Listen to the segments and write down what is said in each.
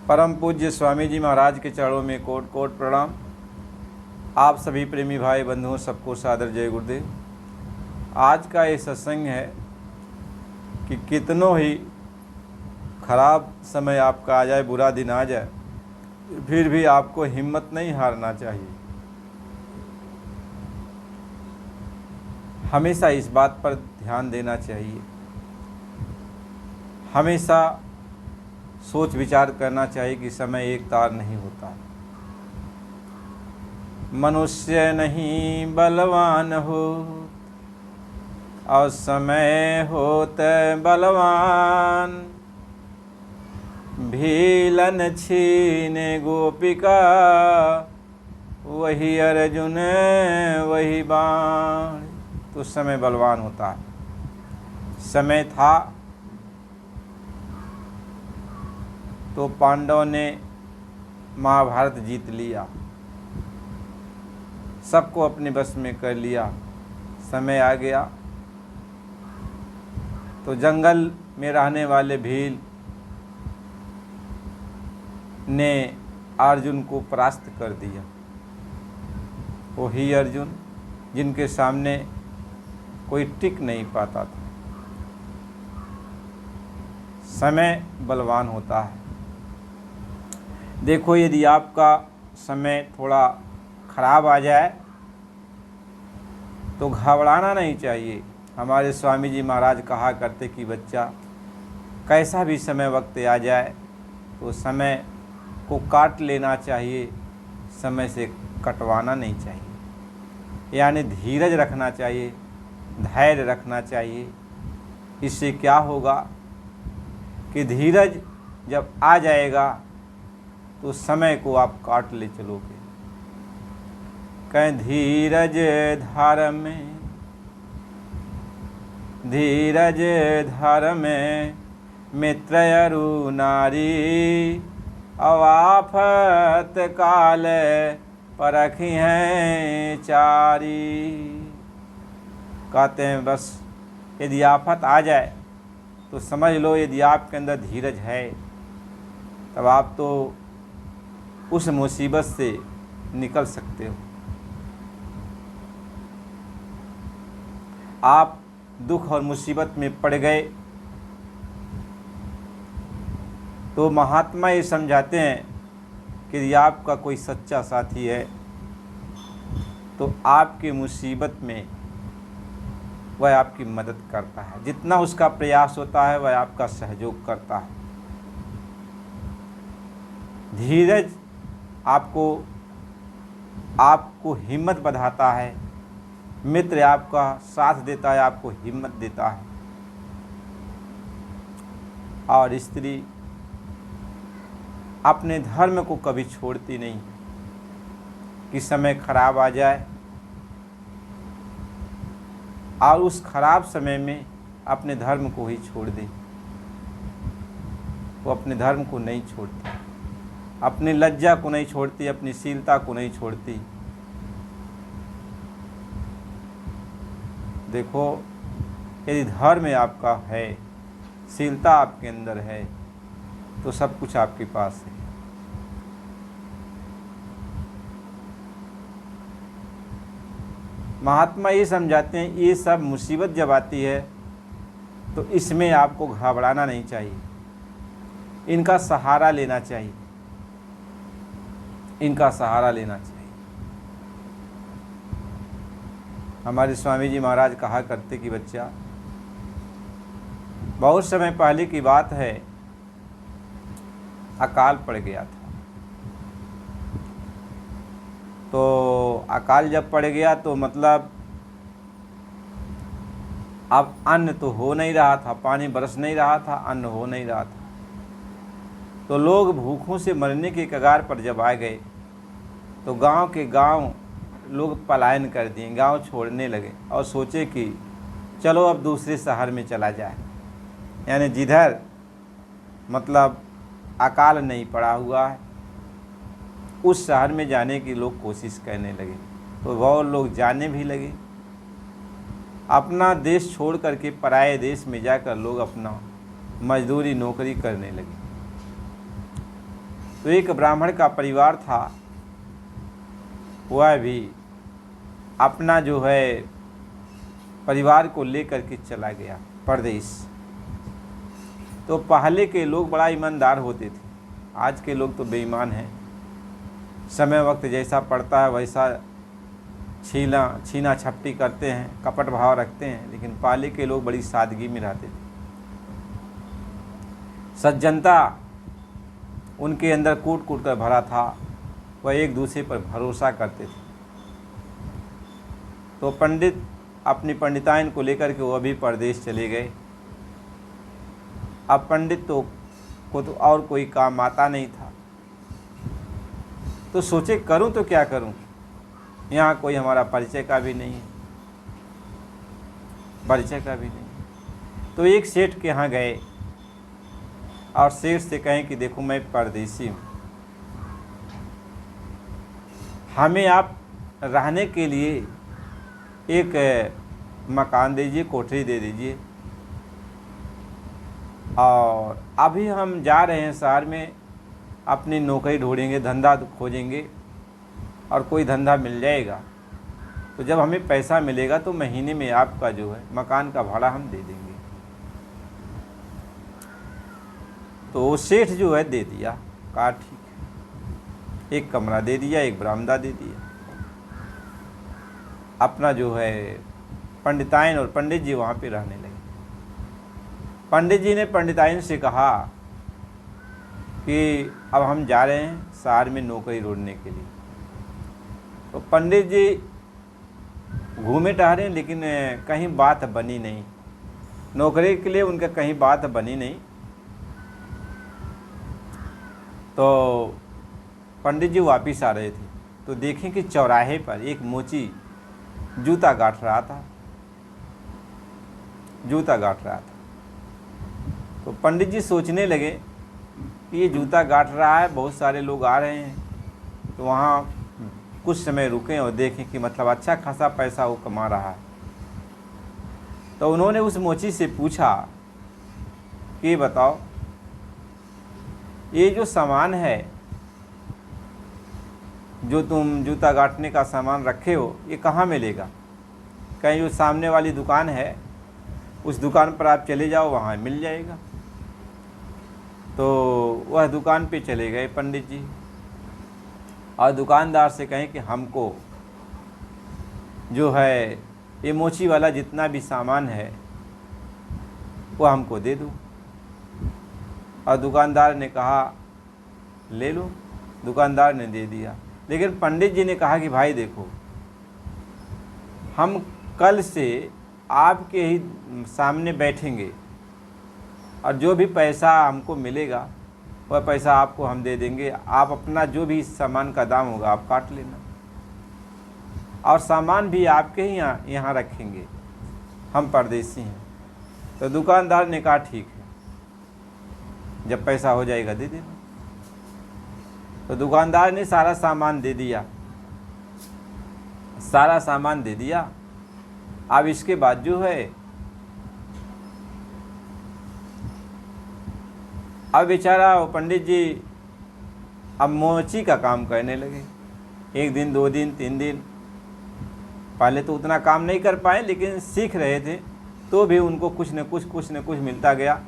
परम पूज्य स्वामी जी महाराज के चरणों में कोट कोट प्रणाम। आप सभी प्रेमी भाई बंधुओं सबको सादर जय गुरुदेव। आज का ये सत्संग है कि कितनों ही खराब समय आपका आ जाए, बुरा दिन आ जाए, फिर भी आपको हिम्मत नहीं हारना चाहिए। हमेशा इस बात पर ध्यान देना चाहिए, हमेशा सोच विचार करना चाहिए कि समय एक तार नहीं होता। मनुष्य नहीं बलवान हो और समय होते बलवान। भीलन छीने गोपिका, वही अर्जुन वही बाण। तो समय बलवान होता है। समय था तो पांडवों ने महाभारत जीत लिया, सबको अपने बस में कर लिया। समय आ गया तो जंगल में रहने वाले भील ने अर्जुन को परास्त कर दिया। वही अर्जुन जिनके सामने कोई टिक नहीं पाता था। समय बलवान होता है। देखो, यदि आपका समय थोड़ा खराब आ जाए तो घबराना नहीं चाहिए। हमारे स्वामी जी महाराज कहा करते कि बच्चा, कैसा भी समय वक्त आ जाए तो समय को काट लेना चाहिए, समय से कटवाना नहीं चाहिए। यानी धीरज रखना चाहिए, धैर्य रखना चाहिए। इससे क्या होगा कि धीरज जब आ जाएगा तो समय को आप काट ले चलोगे। कहें धीरज धार में, धीरज धार में मित्र अरु नारी। अवाफत काल परखी हैं चारी। कहते हैं बस यदि आफत आ जाए तो समझ लो, यदि आपके अंदर धीरज है तब आप तो उस मुसीबत से निकल सकते हो। आप दुख और मुसीबत में पड़ गए तो महात्मा ये समझाते हैं कि यदि आपका कोई सच्चा साथी है तो आपकी मुसीबत में वह आपकी मदद करता है। जितना उसका प्रयास होता है वह आपका सहयोग करता है। धीरज आपको हिम्मत बढ़ाता है। मित्र आपका साथ देता है, आपको हिम्मत देता है। और स्त्री अपने धर्म को कभी छोड़ती नहीं कि समय खराब आ जाए और उस खराब समय में अपने धर्म को ही छोड़ दे। वो अपने धर्म को नहीं छोड़ती, अपनी लज्जा को नहीं छोड़ती, अपनी शीलता को नहीं छोड़ती। देखो, यदि धर्म आपका है, शीलता आपके अंदर है, तो सब कुछ आपके पास है। महात्मा ये समझाते हैं, ये सब मुसीबत जब आती है तो इसमें आपको घबराना नहीं चाहिए, इनका सहारा लेना चाहिए, इनका सहारा लेना चाहिए। हमारे स्वामी जी महाराज कहा करते कि बच्चा, बहुत समय पहले की बात है, अकाल पड़ गया था। तो अकाल जब पड़ गया तो मतलब अब अन्न तो हो नहीं रहा था, पानी बरस नहीं रहा था, अन्न हो नहीं रहा था। तो लोग भूखों से मरने के कगार पर जब आ गए तो गांव के गांव लोग पलायन कर दिए, गांव छोड़ने लगे और सोचे कि चलो अब दूसरे शहर में चला जाए। यानी जिधर मतलब अकाल नहीं पड़ा हुआ है उस शहर में जाने की लोग कोशिश करने लगे। तो बहुत लोग जाने भी लगे। अपना देश छोड़ करके पराये देश में जाकर लोग अपना मजदूरी नौकरी करने लगे। तो एक ब्राह्मण का परिवार था, वह भी अपना जो है परिवार को लेकर के चला गया परदेश। तो पहले के लोग बड़ा ईमानदार होते थे, आज के लोग तो बेईमान हैं। समय वक्त जैसा पड़ता है वैसा छीना छपटी करते हैं, कपट भाव रखते हैं। लेकिन पहले के लोग बड़ी सादगी में रहते थे, सज्जनता उनके अंदर कूट कूट कर भरा था। वह एक दूसरे पर भरोसा करते थे। तो पंडित अपनी पंडिताइन को लेकर के वह भी परदेश चले गए। अब पंडित को तो और कोई काम आता नहीं था, तो सोचे करूं तो क्या करूं, यहाँ कोई हमारा परिचय का भी नहीं है, परिचय का भी नहीं। तो एक सेठ के यहाँ गए और सेठ से कहें कि देखो मैं परदेसी हूँ, हमें आप रहने के लिए एक मकान दीजिए, कोठरी दे दीजिए, और अभी हम जा रहे हैं शहर में, अपनी नौकरी ढूंढेंगे, धंधा खोजेंगे और कोई धंधा मिल जाएगा तो जब हमें पैसा मिलेगा तो महीने में आपका जो है मकान का भाड़ा हम दे देंगे। तो वो सेठ जो है दे दिया, कहा ठीक है। एक कमरा दे दिया, एक बरामदा दे दिया। अपना जो है पंडिताइन और पंडित जी वहाँ पे रहने लगे। पंडित जी ने पंडिताइन से कहा कि अब हम जा रहे हैं शहर में नौकरी ढूंढने के लिए। तो पंडित जी घूमे टहरे, लेकिन कहीं बात बनी नहीं, नौकरी के लिए उनका कहीं बात बनी नहीं। तो पंडित जी वापिस आ रहे थे तो देखें कि चौराहे पर एक मोची जूता गांठ रहा था, जूता गांठ रहा था। तो पंडित जी सोचने लगे कि ये जूता गांठ रहा है, बहुत सारे लोग आ रहे हैं, तो वहाँ कुछ समय रुकें और देखें कि मतलब अच्छा खासा पैसा वो कमा रहा है। तो उन्होंने उस मोची से पूछा कि बताओ ये जो सामान है, जो तुम जूता गांठने का सामान रखे हो, ये कहाँ मिलेगा? कहीं जो सामने वाली दुकान है उस दुकान पर आप चले जाओ, वहाँ मिल जाएगा। तो वह दुकान पे चले गए पंडित जी और दुकानदार से कहें कि हमको जो है ये मोची वाला जितना भी सामान है वो हमको दे दो। और दुकानदार ने कहा ले लो, दुकानदार ने दे दिया। लेकिन पंडित जी ने कहा कि भाई देखो, हम कल से आपके ही सामने बैठेंगे और जो भी पैसा हमको मिलेगा वह पैसा आपको हम दे देंगे, आप अपना जो भी सामान का दाम होगा आप काट लेना, और सामान भी आपके ही यहाँ रखेंगे, हम परदेसी हैं। तो दुकानदार ने कहा ठीक है, जब पैसा हो जाएगा दे देना। तो दुकानदार ने सारा सामान दे दिया, सारा सामान दे दिया। अब इसके बाद जो है अब बेचारा वो पंडित जी अब मोची का काम करने लगे। एक दिन, 2 दिन, 3 दिन, पहले तो उतना काम नहीं कर पाए, लेकिन सीख रहे थे, तो भी उनको कुछ न कुछ मिलता गया।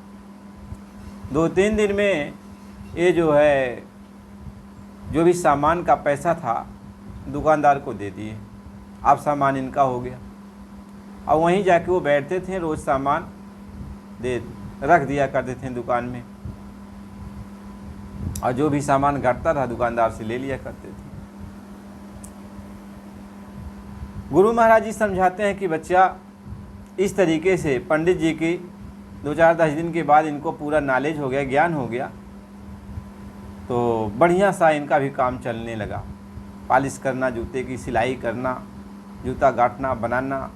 2-3 दिन में ये जो है जो भी सामान का पैसा था दुकानदार को दे दिए, अब सामान इनका हो गया। और वहीं जाके वो बैठते थे, रोज़ सामान दे रख दिया करते थे दुकान में, और जो भी सामान घटता था दुकानदार से ले लिया करते थे। गुरु महाराज जी समझाते हैं कि बच्चा इस तरीके से पंडित जी की 2-4-10 दिन के बाद इनको पूरा नॉलेज हो गया, ज्ञान हो गया, तो बढ़िया सा इनका भी काम चलने लगा। पॉलिश करना, जूते की सिलाई करना, जूता गांठना, बनाना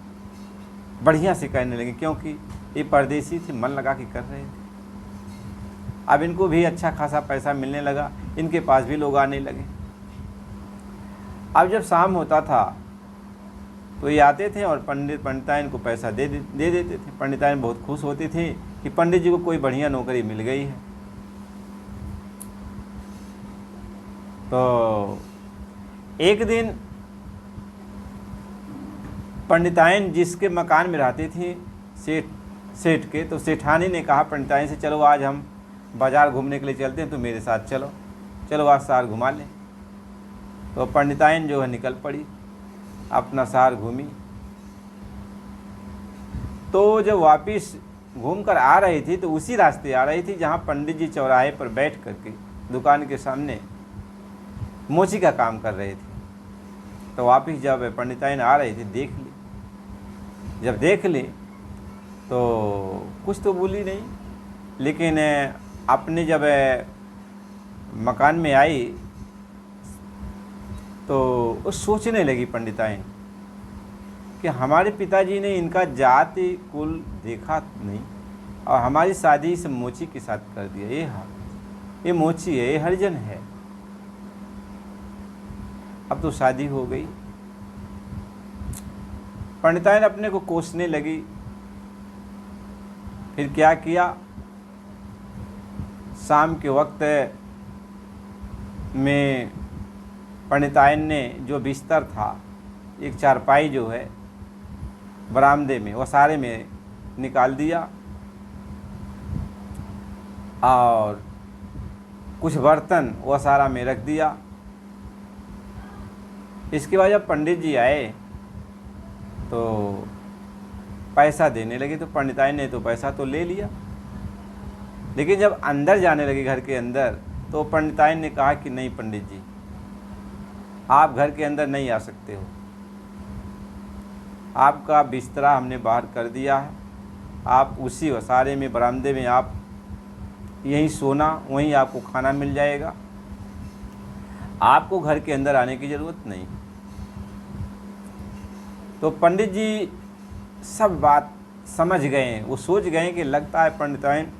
बढ़िया से करने लगे, क्योंकि ये परदेसी थे, मन लगा के कर रहे थे। अब इनको भी अच्छा खासा पैसा मिलने लगा, इनके पास भी लोग आने लगे। अब जब शाम होता था तो ये आते थे और पंडिताइन को पैसा दे देते थे। पंडिताइन बहुत खुश होती थी कि पंडित जी को कोई बढ़िया नौकरी मिल गई है। तो एक दिन पंडिताइन जिसके मकान में रहती थी सेठ के, तो सेठानी ने कहा पंडिताइन से, चलो आज हम बाज़ार घूमने के लिए चलते हैं, तो मेरे साथ चलो, चलो आज शहर घुमा लें। तो पंडिताइन जो है निकल पड़ी, अपना शहर घूमी। तो जब वापस घूम कर आ रही थी तो उसी रास्ते आ रही थी जहाँ पंडित जी चौराहे पर बैठ करके दुकान के सामने मोची का काम कर रहे थे। तो वापस जब पंडिताइन आ रही थी, देख ली। जब देख ली तो कुछ तो बोली नहीं, लेकिन अपने जब मकान में आई तो वो सोचने लगी पंडिताइन कि हमारे पिताजी ने इनका जाति कुल देखा नहीं और हमारी शादी इस मोची के साथ कर दिया। ये मोची है, ये हरिजन है। अब तो शादी हो गई। पंडिताइन अपने को कोसने लगी। फिर क्या किया, शाम के वक्त में पंडिताइन ने जो बिस्तर था, एक चारपाई जो है बरामदे में, वह सारे में निकाल दिया और कुछ बर्तन वह सारा में रख दिया। इसके बाद जब पंडित जी आए तो पैसा देने लगे, तो पंडिताइन ने तो पैसा तो ले लिया, लेकिन जब अंदर जाने लगे घर के अंदर तो पंडिताइन ने कहा कि नहीं पंडित जी, आप घर के अंदर नहीं आ सकते हो, आपका बिस्तरा हमने बाहर कर दिया है, आप उसी वसारे में बरामदे में आप यहीं सोना, वहीं आपको खाना मिल जाएगा, आपको घर के अंदर आने की ज़रूरत नहीं। तो पंडित जी सब बात समझ गए, वो सोच गए कि लगता है पंडिताइन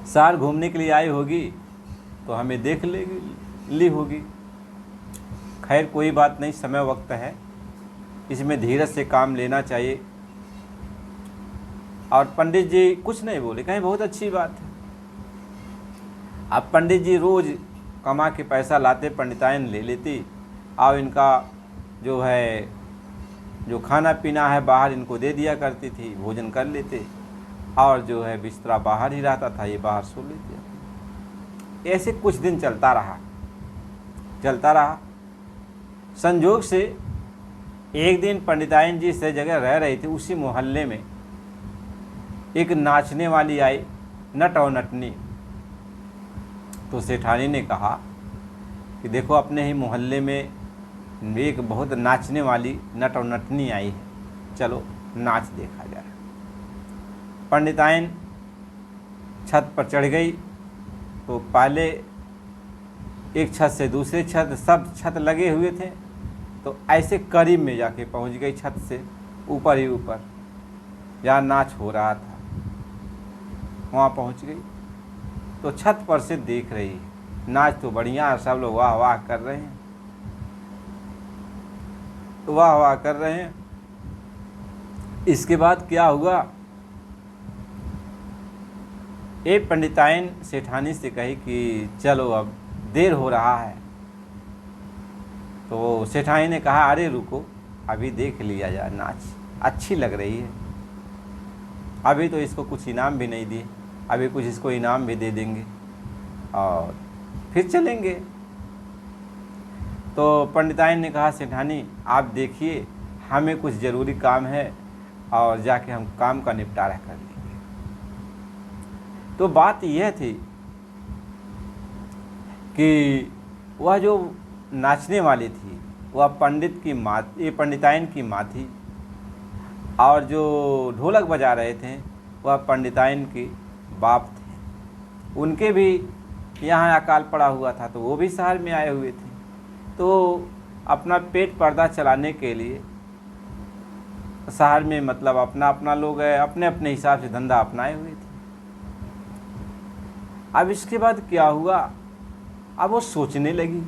शहर घूमने के लिए आई होगी तो हमें देख ली होगी। खैर कोई बात नहीं, समय वक्त है, इसमें धीरज से काम लेना चाहिए। और पंडित जी कुछ नहीं बोले, कहीं बहुत अच्छी बात है। अब पंडित जी रोज़ कमा के पैसा लाते, पंडिताइन ले लेती और इनका जो है जो खाना पीना है बाहर इनको दे दिया करती थी, भोजन कर लेते और जो है बिस्तरा बाहर ही रहता था, ये बाहर सो लेते। ऐसे कुछ दिन चलता रहा। संजोग से एक दिन पंडिताइन जी से जगह रह रही थी, उसी मोहल्ले में एक नाचने वाली आई, नट और नटनी। तो सेठानी ने कहा कि देखो अपने ही मोहल्ले में एक बहुत नाचने वाली नट और नटनी आई है, चलो नाच देखा जाए। पंडिताइन छत पर चढ़ गई तो पहले एक छत से दूसरे छत, सब छत लगे हुए थे, तो ऐसे करीब में जाके पहुंच गई, छत से ऊपर ही ऊपर जहाँ नाच हो रहा था वहाँ पहुंच गई। तो छत पर से देख रही है, नाच तो बढ़िया है, सब लोग वाह वाह कर रहे हैं, इसके बाद क्या हुआ, एक पंडिताइन सेठानी से कही कि चलो अब देर हो रहा है। तो सेठानी ने कहा अरे रुको, अभी देख लिया जाए, नाच अच्छी लग रही है, अभी तो इसको कुछ इनाम भी नहीं दिए, अभी कुछ इसको इनाम भी दे देंगे और फिर चलेंगे। तो पंडिताइन ने कहा सेठानी आप देखिए, हमें कुछ ज़रूरी काम है और जाके हम काम का निपटारा कर लेंगे। तो बात यह थी कि वह जो नाचने वाली थी वह पंडित की माँ, ये पंडिताइन की माँ थी, और जो ढोलक बजा रहे थे वह पंडिताइन के बाप थे। उनके भी यहाँ अकाल पड़ा हुआ था, तो वो भी शहर में आए हुए थे, तो अपना पेट पर्दा चलाने के लिए शहर में मतलब अपना अपना लोग अपने अपने हिसाब से धंधा अपनाए हुए थे। अब इसके बाद क्या हुआ, अब वो सोचने लगी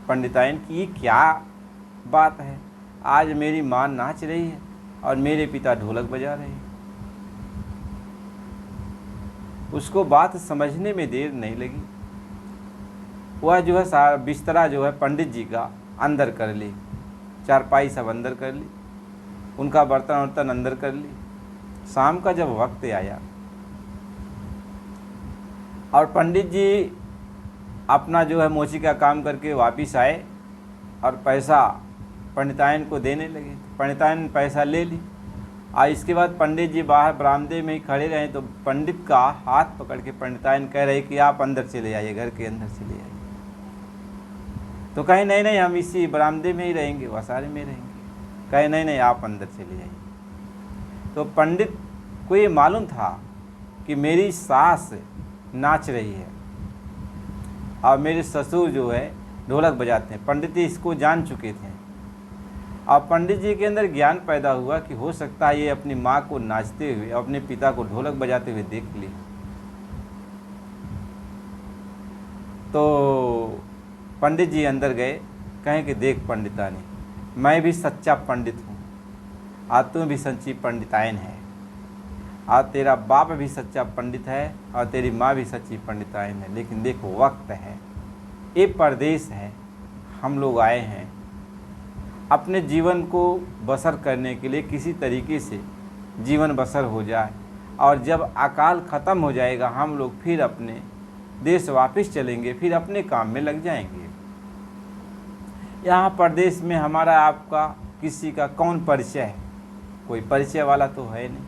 पंडिताइन की ये क्या बात है, आज मेरी माँ नाच रही है और मेरे पिता ढोलक बजा रहे हैं। उसको बात समझने में देर नहीं लगी। वह जो है सारा बिस्तरा जो है पंडित जी का अंदर कर ली, चारपाई सब अंदर कर ली, उनका बर्तन वर्तन अंदर कर ली। शाम का जब वक्त आया और पंडित जी अपना जो है मोची का काम करके वापिस आए और पैसा पंडितायन को देने लगे। पंडितायन ने पैसा ले ली और इसके बाद पंडित जी बाहर बरामदे में ही खड़े रहे तो पंडित का हाथ पकड़ के पंडितायन कह रहे कि आप अंदर चले आइए, घर के अंदर चले आइए। तो कहे नहीं नहीं, हम इसी बरामदे में ही रहेंगे, वसारे में रहेंगे। कहे नहीं नहीं, आप अंदर चले आइए। तो पंडित को ये मालूम था कि मेरी सास नाच रही है और मेरे ससुर जो है ढोलक बजाते हैं। पंडित जी इसको जान चुके थे और पंडित जी के अंदर ज्ञान पैदा हुआ कि हो सकता है ये अपनी माँ को नाचते हुए, अपने पिता को ढोलक बजाते हुए देख ली। तो पंडित जी अंदर गए, कहें कि देख पंडितानी, मैं भी सच्चा पंडित हूँ और तू भी सच्ची पंडितायन है और तेरा बाप भी सच्चा पंडित है और तेरी माँ भी सच्ची पंडितायन है। लेकिन देखो वक्त है, ये परदेश है, हम लोग आए हैं अपने जीवन को बसर करने के लिए, किसी तरीके से जीवन बसर हो जाए और जब अकाल ख़त्म हो जाएगा हम लोग फिर अपने देश वापस चलेंगे, फिर अपने काम में लग जाएंगे। यहाँ परदेश में हमारा आपका किसी का कौन परिचय है? कोई परिचय वाला तो है नहीं,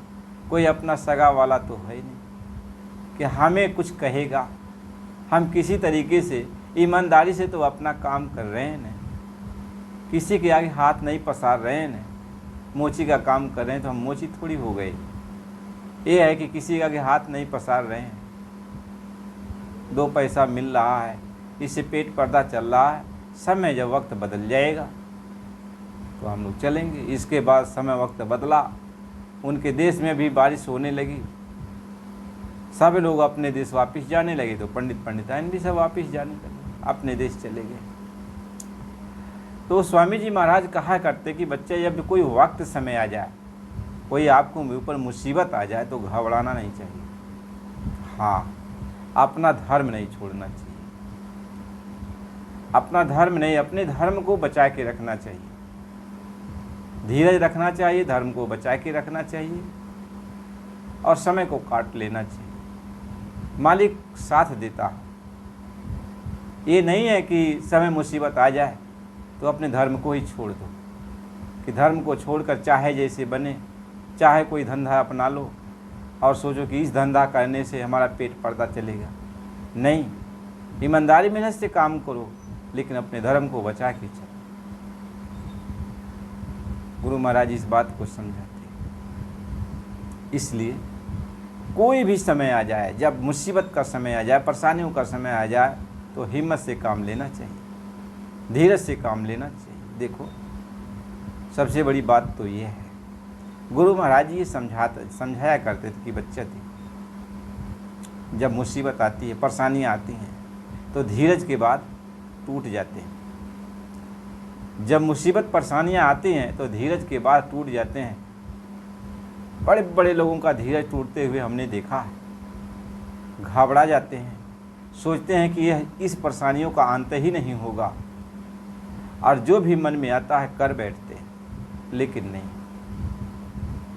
कोई अपना सगा वाला तो है नहीं कि हमें कुछ कहेगा। हम किसी तरीके से ईमानदारी से तो अपना काम कर रहे हैं, किसी के आगे हाथ नहीं पसार रहे हैं। मोची का काम कर रहे हैं तो हम मोची थोड़ी हो गए। ये है कि किसी के आगे हाथ नहीं पसार रहे हैं, दो पैसा मिल रहा है, इससे पेट पर्दा चल रहा है। समय जब वक्त बदल जाएगा तो हम लोग चलेंगे। इसके बाद समय वक्त बदला, उनके देश में भी बारिश होने लगी, सब लोग अपने देश वापस जाने लगे। तो पंडित पंडितायन भी सब वापस जाने लगे, अपने देश चले गए। तो स्वामी जी महाराज कहा करते कि बच्चे जब कोई वक्त समय आ जाए, कोई आपको ऊपर मुसीबत आ जाए तो घबराना नहीं चाहिए। हाँ, अपना धर्म नहीं छोड़ना चाहिए, अपना धर्म नहीं, अपने धर्म को बचा के रखना चाहिए, धीरज रखना चाहिए, धर्म को बचा के रखना चाहिए और समय को काट लेना चाहिए। मालिक साथ देता है। ये नहीं है कि समय मुसीबत आ जाए तो अपने धर्म को ही छोड़ दो, कि धर्म को छोड़कर चाहे जैसे बने, चाहे कोई धंधा अपना लो और सोचो कि इस धंधा करने से हमारा पेट पर्दा चलेगा। नहीं, ईमानदारी मेहनत से काम करो लेकिन अपने धर्म को बचा के चलो। गुरु महाराज इस बात को समझाते हैं। इसलिए कोई भी समय आ जाए, जब मुसीबत का समय आ जाए, परेशानियों का समय आ जाए, तो हिम्मत से काम लेना चाहिए, धीरज से काम लेना चाहिए। देखो सबसे बड़ी बात तो ये है, गुरु महाराज ये समझाया करते थे कि बच्चा थे, जब मुसीबत आती है, परेशानियाँ आती हैं तो धीरज के बाद टूट जाते हैं। जब मुसीबत परेशानियाँ आती हैं तो धीरज के बाद टूट जाते हैं। बड़े बड़े लोगों का धीरज टूटते हुए हमने देखा है, घबरा जाते हैं, सोचते हैं कि यह इस परेशानियों का अंत ही नहीं होगा और जो भी मन में आता है कर बैठते हैं। लेकिन नहीं,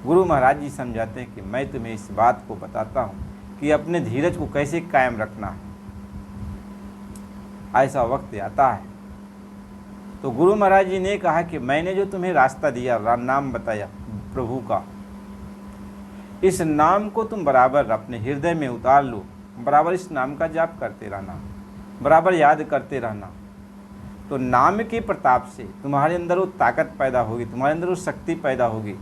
गुरु महाराज जी समझाते हैं कि मैं तुम्हें इस बात को बताता हूँ कि अपने धीरज को कैसे कायम रखना है। ऐसा वक्त आता है तो गुरु महाराज जी ने कहा कि मैंने जो तुम्हें रास्ता दिया, नाम बताया प्रभु का, इस नाम को तुम बराबर अपने हृदय में उतार लो, बराबर इस नाम का जाप करते रहना, बराबर याद करते रहना। तो नाम के प्रताप से तुम्हारे अंदर वो ताकत पैदा होगी, तुम्हारे अंदर वो शक्ति पैदा होगी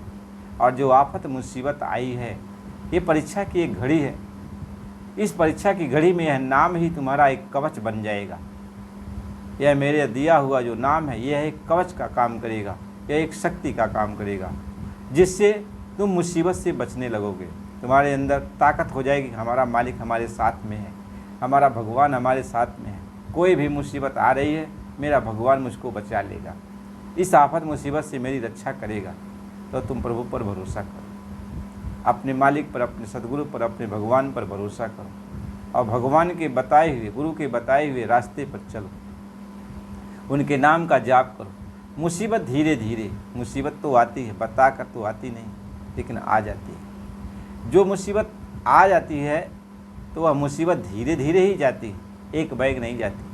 और जो आफत मुसीबत आई है, ये परीक्षा की एक घड़ी है। इस परीक्षा की घड़ी में यह नाम ही तुम्हारा एक कवच बन जाएगा। यह मेरे दिया हुआ जो नाम है, यह एक कवच का काम करेगा, यह एक शक्ति का काम करेगा, जिससे तुम मुसीबत से बचने लगोगे। तुम्हारे अंदर ताकत हो जाएगी, हमारा मालिक हमारे साथ में है, हमारा भगवान हमारे साथ में है। कोई भी मुसीबत आ रही है, मेरा भगवान मुझको बचा लेगा, इस आफत मुसीबत से मेरी रक्षा करेगा। तो तुम प्रभु पर भरोसा करो। अपने मालिक पर, अपने सदगुरु पर, अपने भगवान पर भरोसा करो और भगवान के बताए हुए, गुरु के बताए हुए रास्ते पर चलो, उनके नाम का जाप करो। मुसीबत धीरे धीरे, मुसीबत तो आती है, बता कर तो आती नहीं, लेकिन आ जाती है। जो मुसीबत आ जाती है तो वह मुसीबत धीरे धीरे ही जाती है, एक बैग नहीं जाती।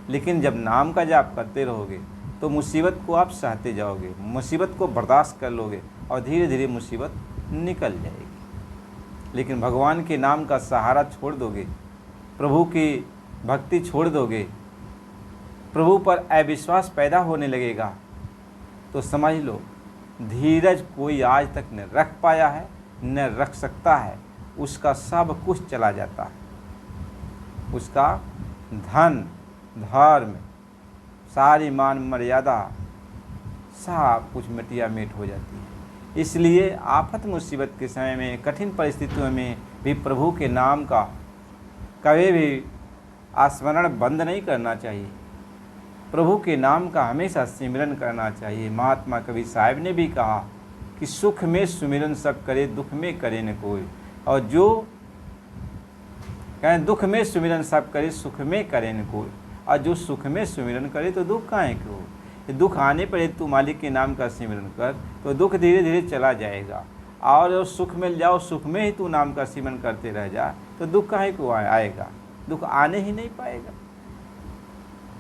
लेकिन जब नाम का जाप करते रहोगे तो मुसीबत को आप सहते जाओगे, मुसीबत को बर्दाश्त कर लोगे और धीरे धीरे मुसीबत निकल जाएगी। लेकिन भगवान के नाम का सहारा छोड़ दोगे, प्रभु की भक्ति छोड़ दोगे, प्रभु पर अविश्वास पैदा होने लगेगा, तो समझ लो धीरज कोई आज तक न रख पाया है न रख सकता है। उसका सब कुछ चला जाता है, उसका धन, धर्म, सारी मान मर्यादा, सब कुछ मिटिया मिट हो जाती है। इसलिए आफत मुसीबत के समय में, कठिन परिस्थितियों में भी प्रभु के नाम का कभी भी स्मरण बंद नहीं करना चाहिए। प्रभु के नाम का हमेशा सिमरन करना चाहिए। महात्मा कबीर साहब ने भी कहा कि सुख में सुमिरन सब करे, दुख में करे न कोई। और जो कहें दुख में सुमिरन सब करे, सुख में करे न कोई। और जो सुख में सुमिरन करे तो दुख काहे को। दुख आने पर तू मालिक के नाम का सिमरन कर तो दुख धीरे धीरे चला जाएगा। और सुख मिल जाओ, सुख में ही तू नाम का सिमरन करते रह जा तो दुख काहे को आएगा, दुख आने ही नहीं पाएगा,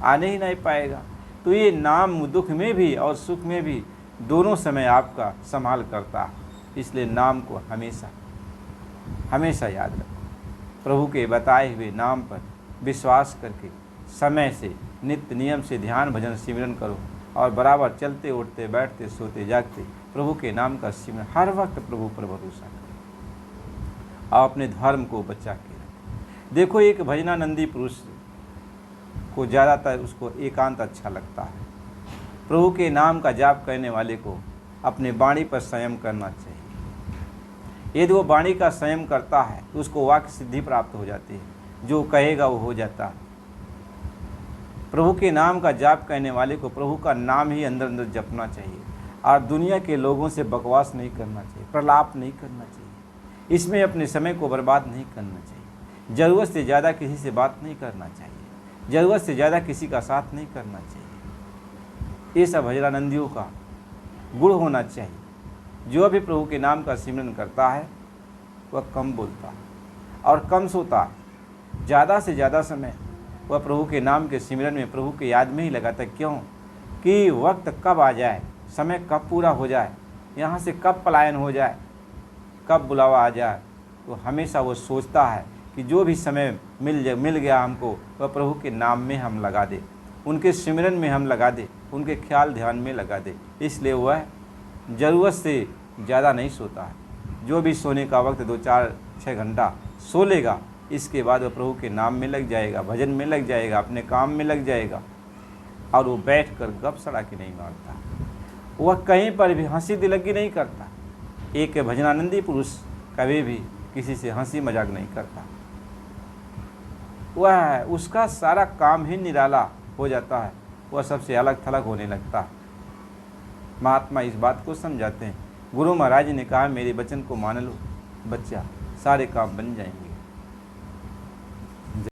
आने ही नहीं पाएगा। तो ये नाम दुख में भी और सुख में भी दोनों समय आपका संभाल करता है। इसलिए नाम को हमेशा हमेशा याद रखो। प्रभु के बताए हुए नाम पर विश्वास करके समय से, नित्य नियम से ध्यान भजन सिमरन करो और बराबर चलते उठते बैठते सोते जागते प्रभु के नाम का सिमरन, हर वक्त प्रभु पर भरोसा करो और अपने धर्म को बचा के रखो। देखो एक भजनानंदी पुरुष को ज़्यादातर उसको एकांत अच्छा लगता है। प्रभु के नाम का जाप करने वाले को अपने वाणी पर संयम करना चाहिए। यदि वो वाणी का संयम करता है तो उसको वाक्य सिद्धि प्राप्त हो जाती है, जो कहेगा वो हो जाता है। प्रभु के नाम का जाप करने वाले को प्रभु का नाम ही अंदर अंदर जपना चाहिए और दुनिया के लोगों से बकवास नहीं करना चाहिए, प्रलाप नहीं करना चाहिए, इसमें अपने समय को बर्बाद नहीं करना चाहिए, ज़रूरत से ज़्यादा किसी से बात नहीं करना चाहिए, ज़रूरत से ज़्यादा किसी का साथ नहीं करना चाहिए। ये सब भजनानंदियों का गुण होना चाहिए। जो भी प्रभु के नाम का सिमरन करता है वह कम बोलता है और कम सोता है। ज़्यादा से ज़्यादा समय वह प्रभु के नाम के सिमरन में, प्रभु के याद में ही लगाता है। क्यों कि वक्त कब आ जाए, समय कब पूरा हो जाए, यहाँ से कब पलायन हो जाए, कब बुलावा आ जाए, तो हमेशा वो सोचता है कि जो भी समय मिल गया हमको वह प्रभु के नाम में हम लगा दे, उनके सिमरन में हम लगा दे, उनके ख्याल ध्यान में लगा दे। इसलिए वह ज़रूरत से ज़्यादा नहीं सोता है। जो भी सोने का वक्त 2, 4, 6 घंटा सो लेगा, इसके बाद वह प्रभु के नाम में लग जाएगा, भजन में लग जाएगा, अपने काम में लग जाएगा और वो बैठ कर गप सड़ाकी नहीं मारता, वह कहीं पर भी हंसी दिलगी नहीं करता। एक भजनानंदी पुरुष कभी भी किसी से हंसी मजाक नहीं करता, वह उसका सारा काम ही निराला हो जाता है, वह सबसे अलग थलग होने लगता है। महात्मा इस बात को समझाते हैं। गुरु महाराज ने कहा मेरे वचन को मान लो बच्चा, सारे काम बन जाएंगे।